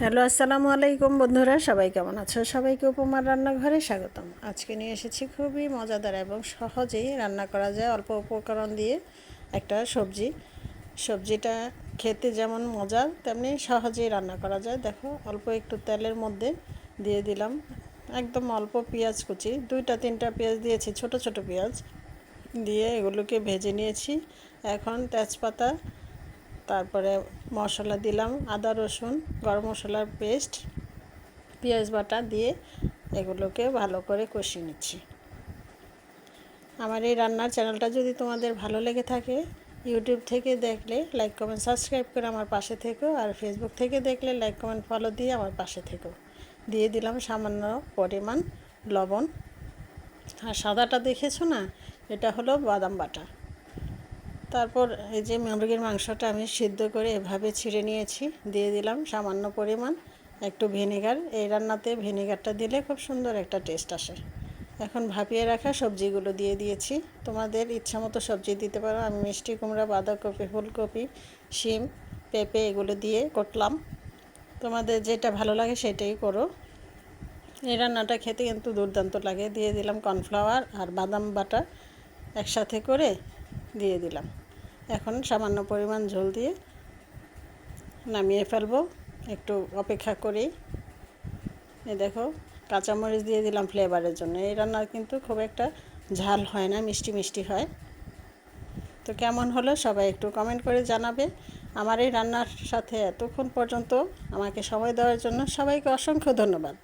Hello, আসসালামু আলাইকুম বন্ধুরা, সবাই কেমন আছো? সবাইকে উপমার রান্নাঘরে স্বাগতম। আজকে নিয়ে এসেছি খুবই মজাদার এবং সহজেই রান্না করা যায় অল্প উপকরণ দিয়ে একটা সবজিটা খেতে যেমন মজা তেমনি সহজেই রান্না করা যায়। দেখো, অল্প একটু তেলের মধ্যে দিয়ে দিলাম একদম অল্প পেঁয়াজ কুচি, 2-3টা পেঁয়াজ দিয়েছি, ছোট ছোট পেঁয়াজ দিয়ে এগুলোকে ভেজে নিয়েছি। এখন তেজপাতা, তারপরে মশলা দিলাম আদা রসুন গরম মশলার পেস্ট, পেঁয়াজ বাটা দিয়ে এগুলোকে ভালো করে কষিয়ে নিচ্ছি। আমার এই রান্নার চ্যানেলটা যদি তোমাদের ভালো লেগে থাকে, ইউটিউব থেকে দেখলে লাইক কমেন্ট সাবস্ক্রাইব করে আমার পাশে থেকো, আর ফেসবুক থেকে দেখলে লাইক কমেন্ট ফলো দিয়ে আমার পাশে থেকো। দিয়ে দিলাম সামান্য পরিমাণ লবণ। আর সাদাটা দেখেছো না, এটা হলো বাদাম বাটা। তারপর এই যে মুরগির মাংসটা আমি সিদ্ধ করে এভাবে ছিঁড়ে নিয়েছি, দিয়ে দিলাম সামান্য পরিমাণ একটু ভিনেগার। এই রান্নাতে ভিনেগারটা দিলে খুব সুন্দর একটা টেস্ট আসে। এখন ভাপিয়ে রাখা সবজিগুলো দিয়ে দিয়েছি। তোমাদের ইচ্ছা মতো সবজি দিতে পারো। আমি মিষ্টি কুমড়া, বাঁধাকপি, ফুলকপি, শিম, পেঁপে এগুলো দিয়ে করলাম। তোমাদের যেটা ভালো লাগে সেটাই করো। এই রান্নাটা খেতে কিন্তু দুর্দান্ত লাগে। দিয়ে দিলাম কর্নফ্লাওয়ার আর বাদাম বাটা একসাথে করে দিয়ে দিলাম। এখন সামান্য পরিমাণ ঝোল দিয়ে নামিয়ে ফেলবো, একটু অপেক্ষা করি। এই দেখো, কাঁচামরিচ দিয়ে দিলাম ফ্লেভারের জন্য। এই রান্নার কিন্তু খুব একটা ঝাল হয় না, মিষ্টি মিষ্টি হয়। তো কেমন হলো সবাই একটু কমেন্ট করে জানাবে। আমার এই রান্নার সাথে এতক্ষণ পর্যন্ত আমাকে সময় দেওয়ার জন্য সবাইকে অসংখ্য ধন্যবাদ।